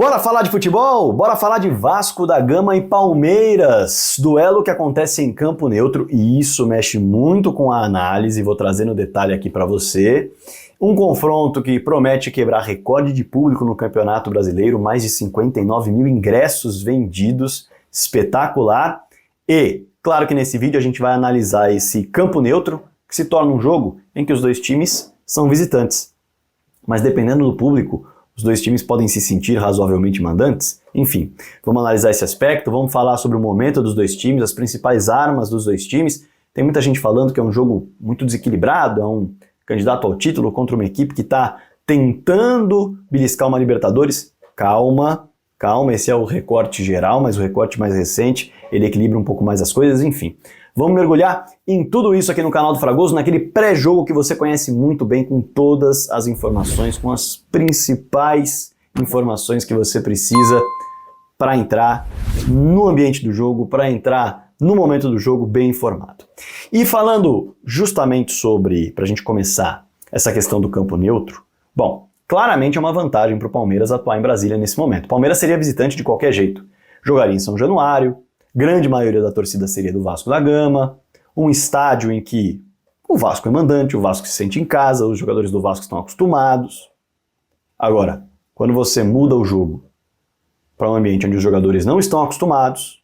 Bora falar de futebol? Bora falar de Vasco da Gama e Palmeiras, duelo que acontece em campo neutro e isso mexe muito com a análise, vou trazer no detalhe aqui para você. Um confronto que promete quebrar recorde de público no Campeonato Brasileiro, mais de 59 mil ingressos vendidos, espetacular. E, claro que nesse vídeo a gente vai analisar esse campo neutro, que se torna um jogo em que os dois times são visitantes. Mas dependendo do público, os dois times podem se sentir razoavelmente mandantes. Enfim, vamos analisar esse aspecto, vamos falar sobre o momento dos dois times, as principais armas dos dois times. Tem muita gente falando que é um jogo muito desequilibrado, é um candidato ao título contra uma equipe que está tentando beliscar uma Libertadores. Calma, calma, esse é o recorte geral, mas o recorte mais recente, ele equilibra um pouco mais as coisas, enfim. Vamos mergulhar em tudo isso aqui no canal do Fragoso, naquele pré-jogo que você conhece muito bem, com todas as informações, com as principais informações que você precisa para entrar no ambiente do jogo, para entrar no momento do jogo bem informado. E falando justamente sobre, para a gente começar, essa questão do campo neutro, bom, claramente é uma vantagem para o Palmeiras atuar em Brasília nesse momento. O Palmeiras seria visitante de qualquer jeito, jogaria em São Januário, grande maioria da torcida seria do Vasco da Gama, um estádio em que o Vasco é mandante, o Vasco se sente em casa, os jogadores do Vasco estão acostumados. Agora, quando você muda o jogo para um ambiente onde os jogadores não estão acostumados,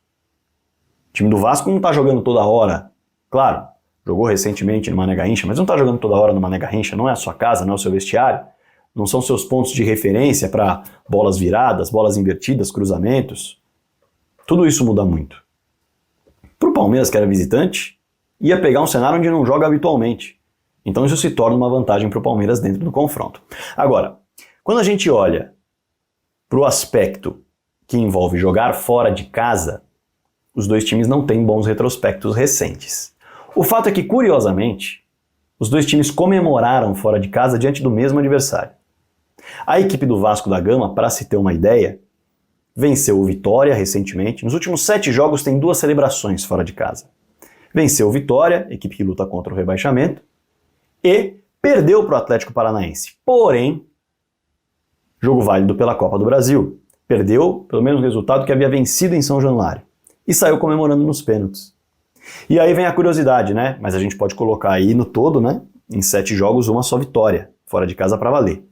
o time do Vasco não está jogando toda hora, claro, jogou recentemente no Mané Garrincha, mas não está jogando toda hora no Mané Garrincha, não é a sua casa, não é o seu vestiário, não são seus pontos de referência para bolas viradas, bolas invertidas, cruzamentos. Tudo isso muda muito. Para o Palmeiras, que era visitante, ia pegar um cenário onde não joga habitualmente. Então isso se torna uma vantagem para o Palmeiras dentro do confronto. Agora, quando a gente olha para o aspecto que envolve jogar fora de casa, os dois times não têm bons retrospectos recentes. O fato é que, curiosamente, os dois times comemoraram fora de casa diante do mesmo adversário. A equipe do Vasco da Gama, para se ter uma ideia, venceu o Vitória recentemente. Nos últimos 7 jogos tem 2 celebrações fora de casa. Venceu o Vitória, equipe que luta contra o rebaixamento, e perdeu para o Atlético Paranaense. Porém, jogo válido pela Copa do Brasil. Perdeu pelo mesmo resultado que havia vencido em São Januário. E saiu comemorando nos pênaltis. E aí vem a curiosidade, né? Mas a gente pode colocar aí no todo, né? Em 7 jogos, uma só vitória, fora de casa para valer.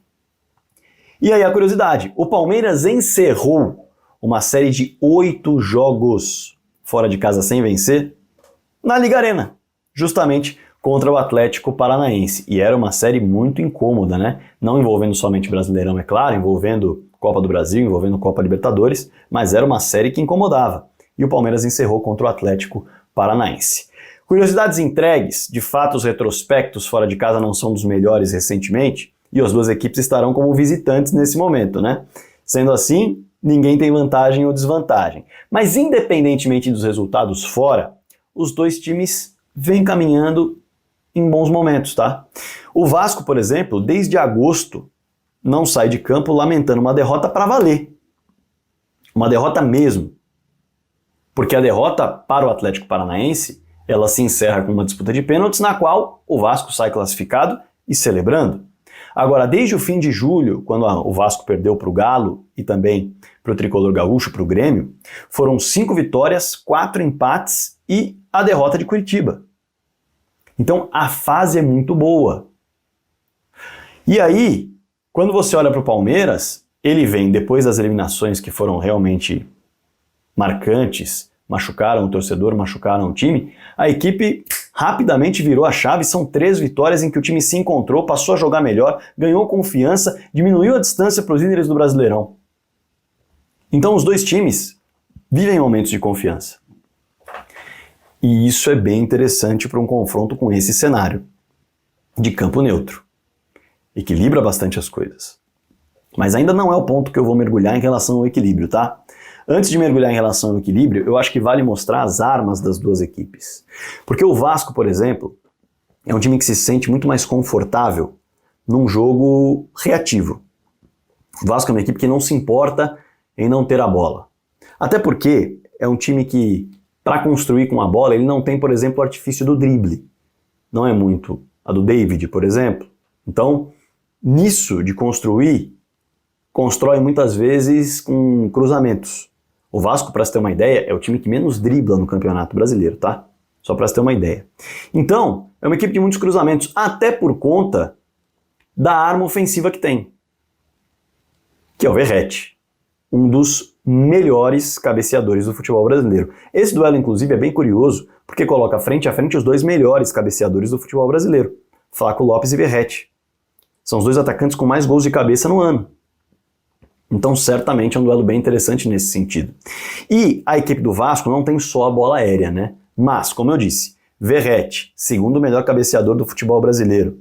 E aí a curiosidade, o Palmeiras encerrou uma série de 8 jogos fora de casa sem vencer na Liga Arena, justamente contra o Atlético Paranaense. E era uma série muito incômoda, né? Não envolvendo somente Brasileirão, é claro, envolvendo Copa do Brasil, envolvendo Copa Libertadores, mas era uma série que incomodava. E o Palmeiras encerrou contra o Atlético Paranaense. Curiosidades entregues, de fato os retrospectos fora de casa não são dos melhores recentemente, e as duas equipes estarão como visitantes nesse momento, né? Sendo assim, ninguém tem vantagem ou desvantagem. Mas independentemente dos resultados fora, os dois times vêm caminhando em bons momentos, tá? O Vasco, por exemplo, desde agosto, não sai de campo lamentando uma derrota para valer. Uma derrota mesmo. Porque a derrota para o Atlético Paranaense, ela se encerra com uma disputa de pênaltis na qual o Vasco sai classificado e celebrando. Agora, desde o fim de julho, quando o Vasco perdeu para o Galo e também para o Tricolor Gaúcho, para o Grêmio, foram 5 vitórias, 4 empates e a derrota de Curitiba. Então, a fase é muito boa. E aí, quando você olha para o Palmeiras, ele vem depois das eliminações que foram realmente marcantes, machucaram o torcedor, machucaram o time, a equipe rapidamente virou a chave, são 3 vitórias em que o time se encontrou, passou a jogar melhor, ganhou confiança, diminuiu a distância para os líderes do Brasileirão. Então os dois times vivem momentos de confiança. E isso é bem interessante para um confronto com esse cenário de campo neutro. Equilibra bastante as coisas. Mas ainda não é o ponto que eu vou mergulhar em relação ao equilíbrio, tá? Antes de mergulhar em relação ao equilíbrio, eu acho que vale mostrar as armas das duas equipes. Porque o Vasco, por exemplo, é um time que se sente muito mais confortável num jogo reativo. O Vasco é uma equipe que não se importa em não ter a bola. Até porque é um time que, para construir com a bola, ele não tem, por exemplo, o artifício do drible. Não é muito a do David, por exemplo. Então, nisso de construir constrói muitas vezes com cruzamentos. O Vasco, para você ter uma ideia, é o time que menos dribla no Campeonato Brasileiro, tá? Só para você ter uma ideia. Então, é uma equipe de muitos cruzamentos, até por conta da arma ofensiva que tem, que é o Verratti, um dos melhores cabeceadores do futebol brasileiro. Esse duelo, inclusive, é bem curioso, porque coloca frente a frente os dois melhores cabeceadores do futebol brasileiro, Flaco Lopes e Verratti. São os dois atacantes com mais gols de cabeça no ano. Então, certamente é um duelo bem interessante nesse sentido. E a equipe do Vasco não tem só a bola aérea, né? Mas, como eu disse, Verratti, segundo melhor cabeceador do futebol brasileiro.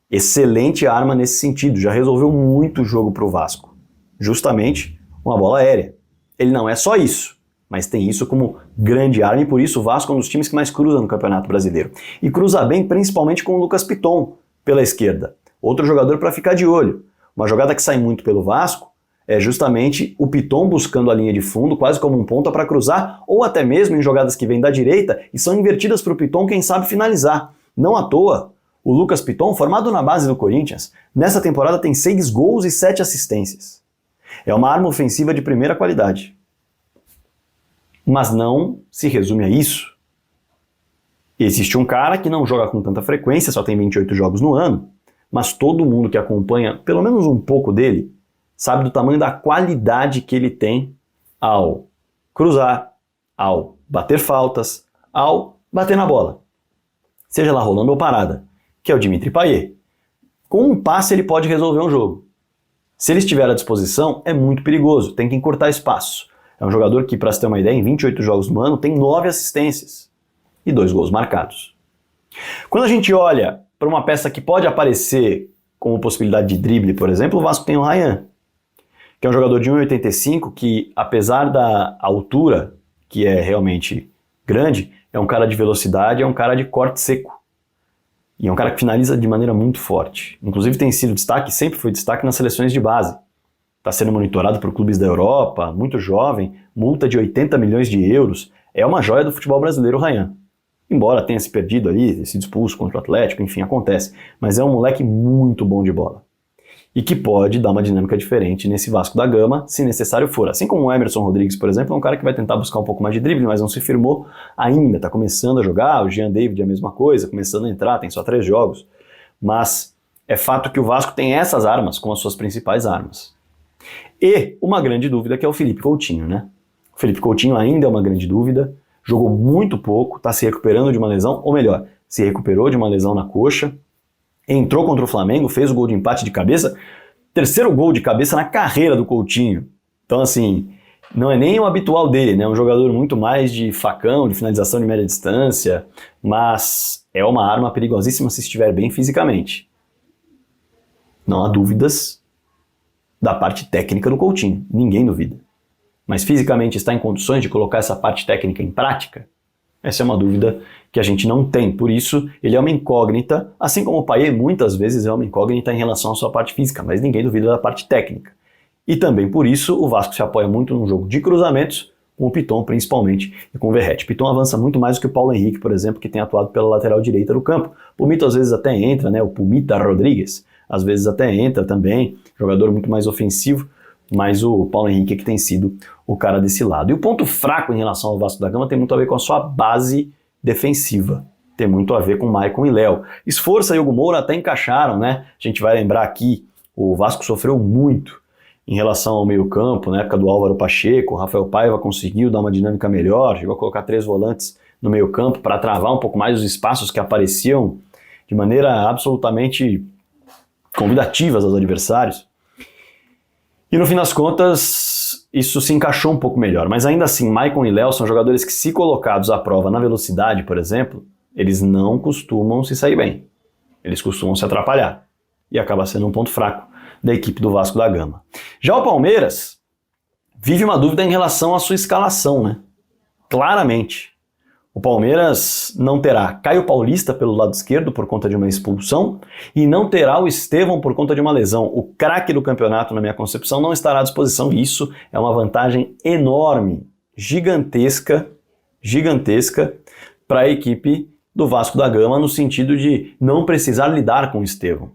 Excelente arma nesse sentido, já resolveu muito jogo para o Vasco. Justamente uma bola aérea. Ele não é só isso, mas tem isso como grande arma e por isso o Vasco é um dos times que mais cruza no Campeonato Brasileiro. E cruza bem principalmente com o Lucas Piton pela esquerda. Outro jogador para ficar de olho. Uma jogada que sai muito pelo Vasco é justamente o Piton buscando a linha de fundo, quase como um ponta para cruzar, ou até mesmo em jogadas que vêm da direita e são invertidas para o Piton, quem sabe finalizar. Não à toa, o Lucas Piton, formado na base do Corinthians, nessa temporada tem 6 gols e 7 assistências. É uma arma ofensiva de primeira qualidade. Mas não se resume a isso. Existe um cara que não joga com tanta frequência, só tem 28 jogos no ano, mas todo mundo que acompanha pelo menos um pouco dele sabe do tamanho da qualidade que ele tem ao cruzar, ao bater faltas, ao bater na bola. Seja lá rolando ou parada, que é o Dimitri Payet. Com um passe ele pode resolver um jogo. Se ele estiver à disposição, é muito perigoso, tem que encurtar espaço. É um jogador que, para você ter uma ideia, em 28 jogos no ano tem 9 assistências e 2 gols marcados. Quando a gente olha para uma peça que pode aparecer como possibilidade de drible, por exemplo, o Vasco tem o Ryan, que é um jogador de 1,85 que, apesar da altura, que é realmente grande, é um cara de velocidade, é um cara de corte seco. E é um cara que finaliza de maneira muito forte. Inclusive tem sido destaque, sempre foi destaque nas seleções de base. Está sendo monitorado por clubes da Europa, muito jovem, multa de 80 milhões de euros. É uma joia do futebol brasileiro, o Ryan. Embora tenha se perdido ali, sido expulso contra o Atlético, enfim, acontece. Mas é um moleque muito bom de bola. E que pode dar uma dinâmica diferente nesse Vasco da Gama, se necessário for. Assim como o Emerson Rodrigues, por exemplo, é um cara que vai tentar buscar um pouco mais de drible, mas não se firmou ainda, está começando a jogar, o Jean David é a mesma coisa, começando a entrar, tem só 3 jogos. Mas é fato que o Vasco tem essas armas como as suas principais armas. E uma grande dúvida que é o Felipe Coutinho, né? O Felipe Coutinho ainda é uma grande dúvida, jogou muito pouco, está se recuperando de uma lesão, ou melhor, se recuperou de uma lesão na coxa, entrou contra o Flamengo, fez o gol de empate de cabeça, terceiro gol de cabeça na carreira do Coutinho. Então, assim, não é nem o habitual dele, né? É um jogador muito mais de facão, de finalização de média distância, mas é uma arma perigosíssima se estiver bem fisicamente. Não há dúvidas da parte técnica do Coutinho, ninguém duvida. Mas fisicamente está em condições de colocar essa parte técnica em prática? Essa é uma dúvida que a gente não tem, por isso ele é uma incógnita, assim como o Payet muitas vezes é uma incógnita em relação à sua parte física, mas ninguém duvida da parte técnica. E também por isso o Vasco se apoia muito num jogo de cruzamentos, com o Piton principalmente e com o Verratti. Piton avança muito mais do que o Paulo Henrique, por exemplo, que tem atuado pela lateral direita do campo. O Pumito às vezes até entra, né? O Pumita Rodrigues às vezes até entra também, jogador muito mais ofensivo, mas o Paulo Henrique é que tem sido o cara desse lado. E o ponto fraco em relação ao Vasco da Gama tem muito a ver com a sua base defensiva. Tem muito a ver com Maicon e Léo. Esforça e Hugo Moura até encaixaram, né? A gente vai lembrar aqui, o Vasco sofreu muito em relação ao meio-campo, na época do Álvaro Pacheco, o Rafael Paiva conseguiu dar uma dinâmica melhor, chegou a colocar 3 volantes no meio-campo para travar um pouco mais os espaços que apareciam de maneira absolutamente convidativas aos adversários. E no fim das contas, isso se encaixou um pouco melhor. Mas ainda assim, Maicon e Léo são jogadores que, se colocados à prova na velocidade, por exemplo, eles não costumam se sair bem. Eles costumam se atrapalhar. E acaba sendo um ponto fraco da equipe do Vasco da Gama. Já o Palmeiras vive uma dúvida em relação à sua escalação, né? Claramente. O Palmeiras não terá Caio Paulista pelo lado esquerdo por conta de uma expulsão e não terá o Estevão por conta de uma lesão. O craque do campeonato, na minha concepção, não estará à disposição e isso é uma vantagem enorme, gigantesca para a equipe do Vasco da Gama no sentido de não precisar lidar com o Estevão.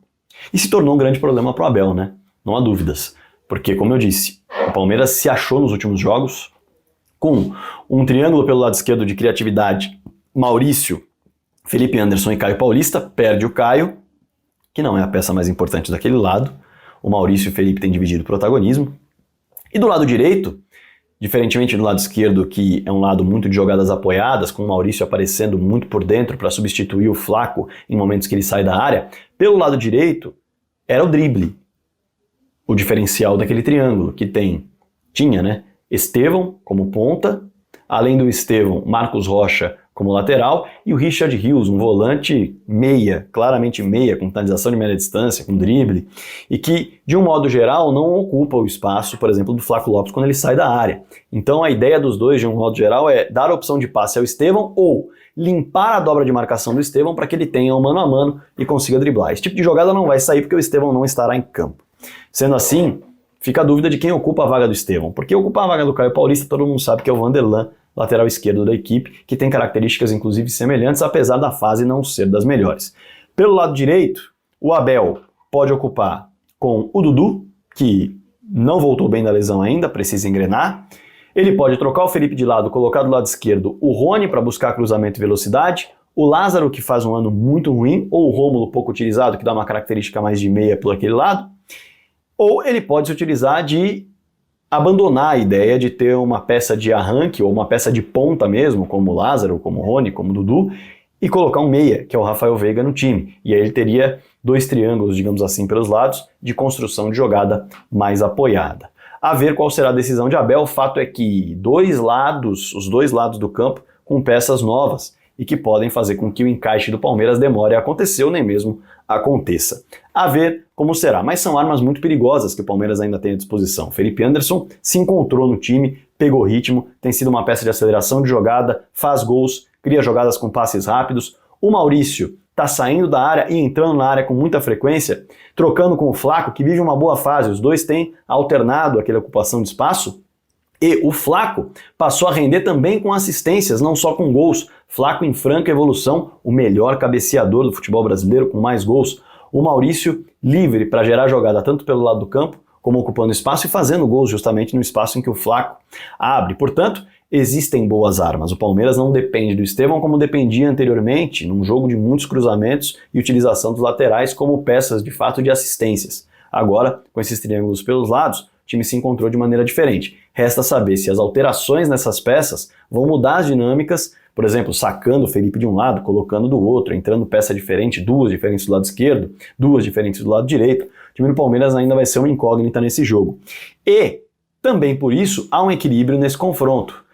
E se tornou um grande problema para o Abel, né? Não há dúvidas. Porque, como eu disse, o Palmeiras se achou nos últimos jogos com um triângulo pelo lado esquerdo de criatividade, Maurício, Felipe Anderson e Caio Paulista, perde o Caio, que não é a peça mais importante daquele lado. O Maurício e o Felipe têm dividido o protagonismo. E do lado direito, diferentemente do lado esquerdo, que é um lado muito de jogadas apoiadas, com o Maurício aparecendo muito por dentro para substituir o Flaco em momentos que ele sai da área, pelo lado direito era o drible, o diferencial daquele triângulo, que tinha, né, Estevão como ponta, além do Estevão, Marcos Rocha como lateral, e o Richard Rios, um volante meia, claramente meia, com finalização de média distância, com drible, e que, de um modo geral, não ocupa o espaço, por exemplo, do Flaco Lopes quando ele sai da área. Então a ideia dos dois, de um modo geral, é dar a opção de passe ao Estevão ou limpar a dobra de marcação do Estevão para que ele tenha um mano a mano e consiga driblar. Esse tipo de jogada não vai sair porque o Estevão não estará em campo. Sendo assim, fica a dúvida de quem ocupa a vaga do Estevão, porque ocupar a vaga do Caio Paulista todo mundo sabe que é o Vanderlan, lateral esquerdo da equipe, que tem características inclusive semelhantes, apesar da fase não ser das melhores. Pelo lado direito, o Abel pode ocupar com o Dudu, que não voltou bem da lesão ainda, precisa engrenar. Ele pode trocar o Felipe de lado, colocar do lado esquerdo o Rony para buscar cruzamento e velocidade, o Lázaro, que faz um ano muito ruim, ou o Rômulo, pouco utilizado, que dá uma característica mais de meia por aquele lado, ou ele pode se utilizar de abandonar a ideia de ter uma peça de arranque ou uma peça de ponta mesmo, como o Lázaro, como o Rony, como o Dudu, e colocar um meia, que é o Rafael Veiga, no time. E aí ele teria dois triângulos, digamos assim, pelos lados, de construção de jogada mais apoiada. A ver qual será a decisão de Abel. O fato é que os dois lados do campo com peças novas e que podem fazer com que o encaixe do Palmeiras demore a acontecer ou nem mesmo aconteça. A ver como será, mas são armas muito perigosas que o Palmeiras ainda tem à disposição. Felipe Anderson se encontrou no time, pegou ritmo, tem sido uma peça de aceleração de jogada, faz gols, cria jogadas com passes rápidos. O Maurício está saindo da área e entrando na área com muita frequência, trocando com o Flaco, que vive uma boa fase. Os dois têm alternado aquela ocupação de espaço. E o Flaco passou a render também com assistências, não só com gols. Flaco em franca evolução, o melhor cabeceador do futebol brasileiro, com mais gols. O Maurício livre para gerar jogada tanto pelo lado do campo, como ocupando espaço e fazendo gols justamente no espaço em que o Flaco abre. Portanto, existem boas armas. O Palmeiras não depende do Estevão como dependia anteriormente, num jogo de muitos cruzamentos e utilização dos laterais como peças de fato de assistências. Agora, com esses triângulos pelos lados, o time se encontrou de maneira diferente. Resta saber se as alterações nessas peças vão mudar as dinâmicas, por exemplo, sacando o Felipe de um lado, colocando do outro, entrando peça diferente, duas diferentes do lado esquerdo, duas diferentes do lado direito. O time do Palmeiras ainda vai ser uma incógnita nesse jogo. E, também por isso, há um equilíbrio nesse confronto.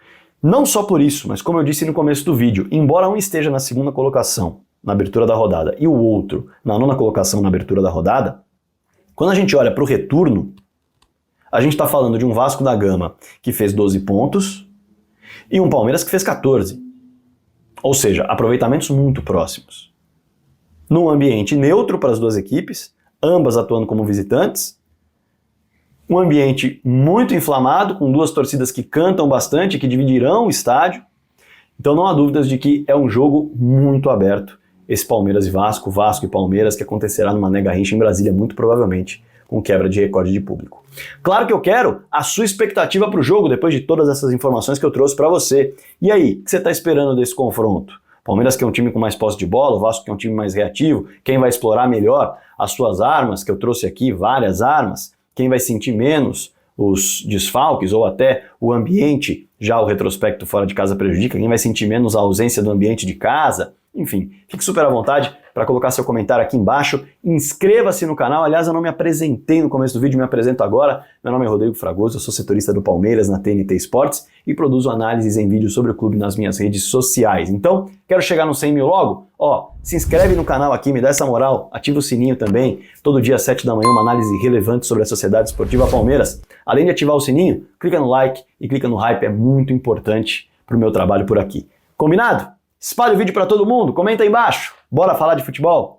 Não só por isso, mas como eu disse no começo do vídeo, embora um esteja na segunda colocação, na abertura da rodada, e o outro na nona colocação na abertura da rodada, quando a gente olha para o retorno, a gente está falando de um Vasco da Gama que fez 12 pontos e um Palmeiras que fez 14. Ou seja, aproveitamentos muito próximos. Num ambiente neutro para as duas equipes, ambas atuando como visitantes, um ambiente muito inflamado, com duas torcidas que cantam bastante, que dividirão o estádio. Então não há dúvidas de que é um jogo muito aberto, esse Palmeiras e Vasco, Vasco e Palmeiras, que acontecerá numa Mané Garrincha em Brasília, muito provavelmente, com quebra de recorde de público. Claro que eu quero a sua expectativa para o jogo, depois de todas essas informações que eu trouxe para você. E aí, o que você está esperando desse confronto? Palmeiras, que é um time com mais posse de bola, o Vasco, que é um time mais reativo, quem vai explorar melhor as suas armas, que eu trouxe aqui, várias armas, quem vai sentir menos os desfalques ou até o ambiente, já o retrospecto fora de casa prejudica, quem vai sentir menos a ausência do ambiente de casa. Enfim, fique super à vontade para colocar seu comentário aqui embaixo. Inscreva-se no canal. Aliás, eu não me apresentei no começo do vídeo, me apresento agora. Meu nome é Rodrigo Fragoso, eu sou setorista do Palmeiras na TNT Sports e produzo análises em vídeo sobre o clube nas minhas redes sociais. Então, quero chegar nos 100 mil logo? Se inscreve no canal aqui, me dá essa moral, ativa o sininho também. Todo dia às 7 da manhã uma análise relevante sobre a Sociedade Esportiva Palmeiras. Além de ativar o sininho, clica no like e clica no hype, é muito importante para o meu trabalho por aqui. Combinado? Espalhe o vídeo para todo mundo, comenta aí embaixo. Bora falar de futebol?